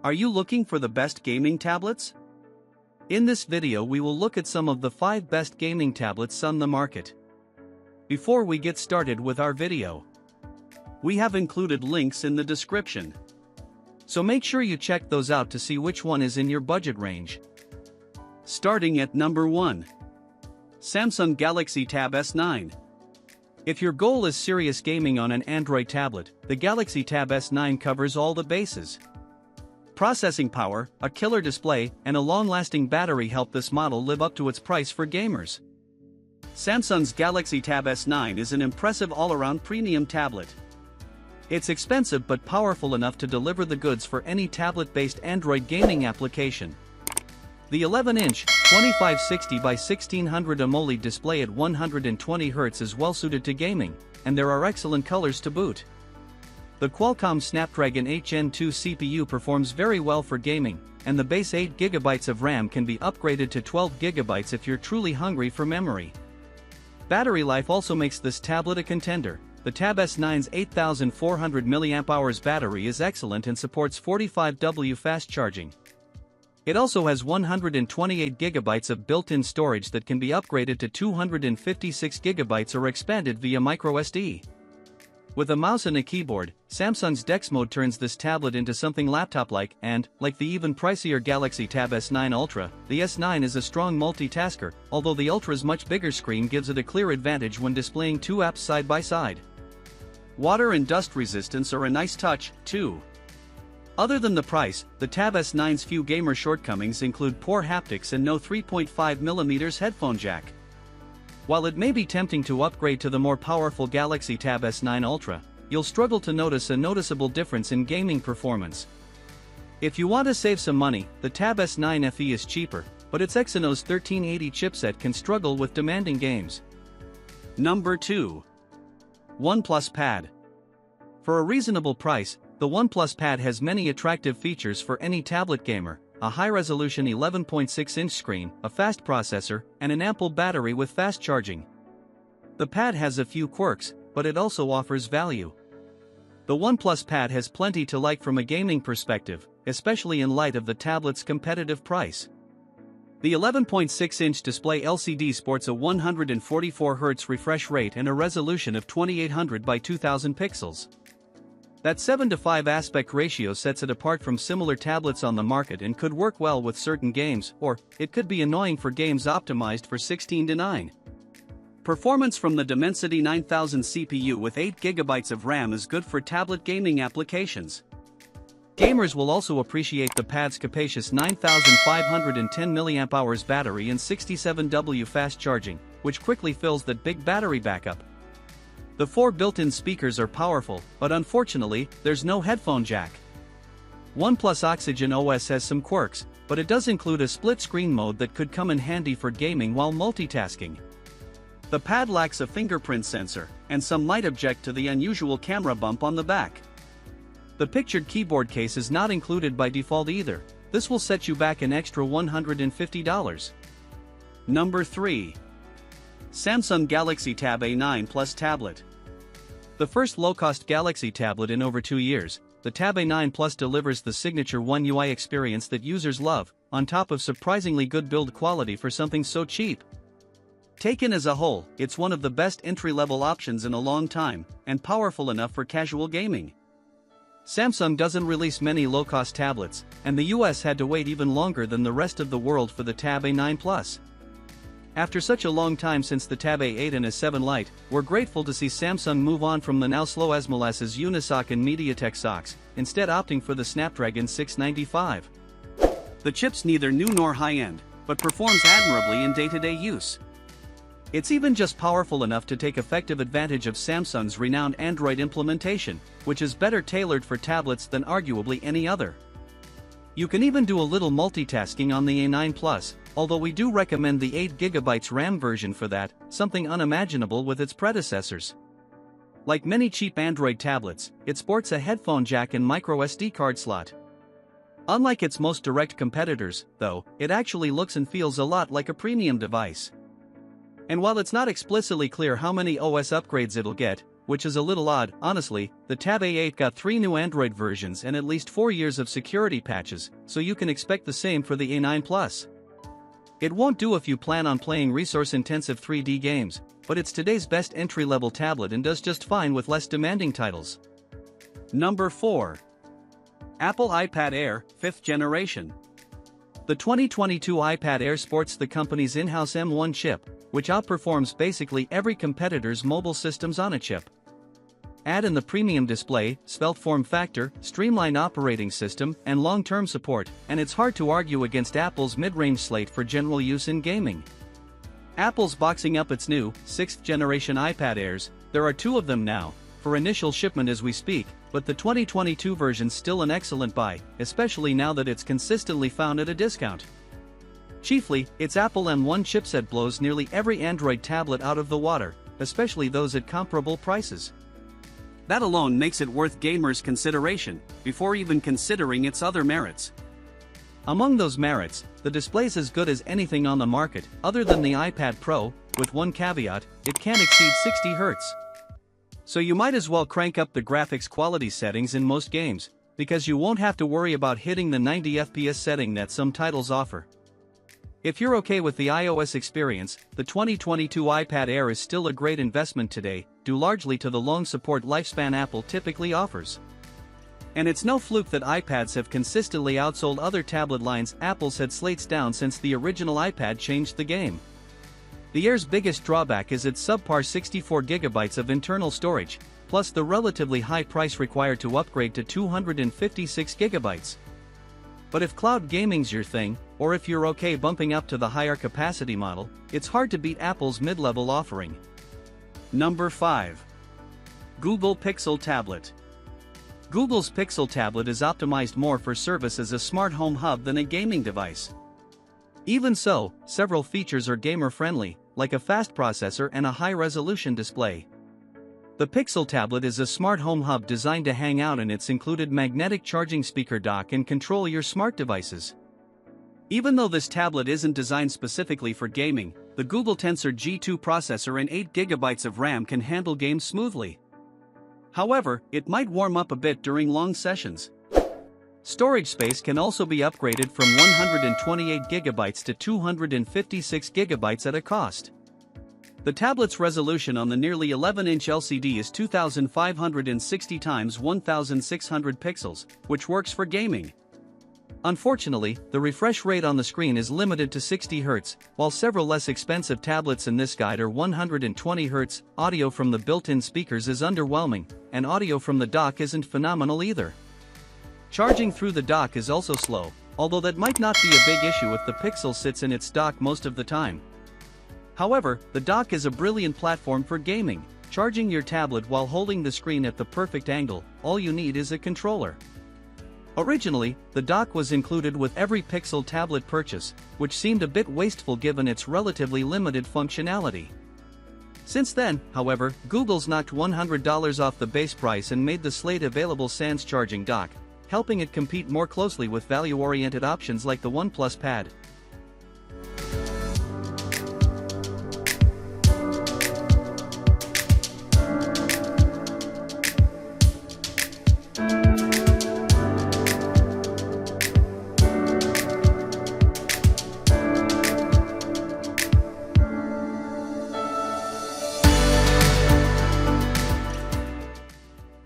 Are you looking for the best gaming tablets? In this video we will look at some of the 5 best gaming tablets on the market. Before we get started with our video, we have included links in the description. So make sure you check those out to see which one is in your budget range. Starting at number 1. Samsung Galaxy Tab S9. If your goal is serious gaming on an Android tablet, the Galaxy Tab S9 covers all the bases. Processing power, a killer display, and a long-lasting battery help this model live up to its price for gamers. Samsung's Galaxy Tab S9 is an impressive all-around premium tablet. It's expensive but powerful enough to deliver the goods for any tablet-based Android gaming application. The 11-inch, 2560 by 1600 AMOLED display at 120Hz is well-suited to gaming, and there are excellent colors to boot. The Qualcomm Snapdragon 8 Gen 2 CPU performs very well for gaming, and the base 8GB of RAM can be upgraded to 12GB if you're truly hungry for memory. Battery life also makes this tablet a contender. The Tab S9's 8400 mAh battery is excellent and supports 45W fast charging. It also has 128GB of built-in storage that can be upgraded to 256GB or expanded via microSD. With a mouse and a keyboard, Samsung's DeX Mode turns this tablet into something laptop-like, and, like the even pricier Galaxy Tab S9 Ultra, the S9 is a strong multitasker, although the Ultra's much bigger screen gives it a clear advantage when displaying 2 apps side by side. Water and dust resistance are a nice touch, too. Other than the price, the Tab S9's few gamer shortcomings include poor haptics and no 3.5mm headphone jack. While it may be tempting to upgrade to the more powerful Galaxy Tab S9 Ultra, you'll struggle to notice a noticeable difference in gaming performance. If you want to save some money, the Tab S9 FE is cheaper, but its Exynos 1380 chipset can struggle with demanding games. Number 2. OnePlus Pad. For a reasonable price, the OnePlus Pad has many attractive features for any tablet gamer: a high-resolution 11.6-inch screen, a fast processor, and an ample battery with fast charging. The Pad has a few quirks, but it also offers value. The OnePlus Pad has plenty to like from a gaming perspective, especially in light of the tablet's competitive price. The 11.6-inch display LCD sports a 144Hz refresh rate and a resolution of 2800 by 2000 pixels. That 7:5 aspect ratio sets it apart from similar tablets on the market and could work well with certain games, or it could be annoying for games optimized for 16:9. Performance from the Dimensity 9000 CPU with 8GB of RAM is good for tablet gaming applications. Gamers will also appreciate the Pad's capacious 9510 mAh battery and 67W fast charging, which quickly fills that big battery backup. The 4 built-in speakers are powerful, but unfortunately, there's no headphone jack. OnePlus Oxygen OS has some quirks, but it does include a split-screen mode that could come in handy for gaming while multitasking. The Pad lacks a fingerprint sensor, and some might object to the unusual camera bump on the back. The pictured keyboard case is not included by default either. This will set you back an extra $150. Number 3. Samsung Galaxy Tab A9 Plus Tablet. The first low-cost Galaxy tablet in over 2 years, the Tab A9 Plus delivers the signature One UI experience that users love, on top of surprisingly good build quality for something so cheap. Taken as a whole, it's one of the best entry-level options in a long time, and powerful enough for casual gaming. Samsung doesn't release many low-cost tablets, and the US had to wait even longer than the rest of the world for the Tab A9 Plus. After such a long time since the Tab A8 and A7 Lite, we're grateful to see Samsung move on from the now slow as molasses Unisoc and MediaTek SoCs, instead opting for the Snapdragon 695. The chip's neither new nor high-end, but performs admirably in day-to-day use. It's even just powerful enough to take effective advantage of Samsung's renowned Android implementation, which is better tailored for tablets than arguably any other. You can even do a little multitasking on the A9 Plus, although we do recommend the 8GB RAM version for that, something unimaginable with its predecessors. Like many cheap Android tablets, it sports a headphone jack and microSD card slot. Unlike its most direct competitors, though, it actually looks and feels a lot like a premium device. And while it's not explicitly clear how many OS upgrades it'll get, which is a little odd. Honestly, the Tab A8 got 3 new Android versions and at least 4 years of security patches, so you can expect the same for the A9 Plus. It won't do if you plan on playing resource-intensive 3D games, but it's today's best entry-level tablet and does just fine with less demanding titles. Number 4. Apple iPad Air, 5th generation. The 2022 iPad Air sports the company's in-house M1 chip, which outperforms basically every competitor's mobile systems on a chip. Add in the premium display, svelte form factor, streamlined operating system, and long-term support, and it's hard to argue against Apple's mid-range slate for general use in gaming. Apple's boxing up its new, 6th generation iPad Airs. There are 2 of them now, for initial shipment as we speak, but the 2022 version's still an excellent buy, especially now that it's consistently found at a discount. Chiefly, its Apple M1 chipset blows nearly every Android tablet out of the water, especially those at comparable prices. That alone makes it worth gamers' consideration, before even considering its other merits. Among those merits, the display's as good as anything on the market, other than the iPad Pro, with one caveat: it can't exceed 60 Hz. So you might as well crank up the graphics quality settings in most games, because you won't have to worry about hitting the 90 FPS setting that some titles offer. If you're okay with the iOS experience, the 2022 iPad Air is still a great investment today, due largely to the long support lifespan Apple typically offers. And it's no fluke that iPads have consistently outsold other tablet lines. Apple's had slates down since the original iPad changed the game. The Air's biggest drawback is its subpar 64GB of internal storage, plus the relatively high price required to upgrade to 256GB. But if cloud gaming's your thing, or if you're okay bumping up to the higher capacity model, it's hard to beat Apple's mid-level offering. Number 5. Google Pixel Tablet. Google's Pixel Tablet is optimized more for service as a smart home hub than a gaming device. Even so, several features are gamer-friendly, like a fast processor and a high-resolution display. The Pixel Tablet is a smart home hub designed to hang out in its included magnetic charging speaker dock and control your smart devices. Even though this tablet isn't designed specifically for gaming, the Google Tensor G2 processor and 8GB of RAM can handle games smoothly. However, it might warm up a bit during long sessions. Storage space can also be upgraded from 128GB to 256GB at a cost. The tablet's resolution on the nearly 11-inch LCD is 2560 x 1600 pixels, which works for gaming. Unfortunately, the refresh rate on the screen is limited to 60 Hz, while several less expensive tablets in this guide are 120 Hz. Audio from the built-in speakers is underwhelming, and audio from the dock isn't phenomenal either. Charging through the dock is also slow, although that might not be a big issue if the Pixel sits in its dock most of the time. However, the dock is a brilliant platform for gaming. Charging your tablet while holding the screen at the perfect angle, all you need is a controller. Originally, the dock was included with every Pixel tablet purchase, which seemed a bit wasteful given its relatively limited functionality. Since then, however, Google's knocked $100 off the base price and made the slate available sans charging dock, helping it compete more closely with value-oriented options like the OnePlus Pad.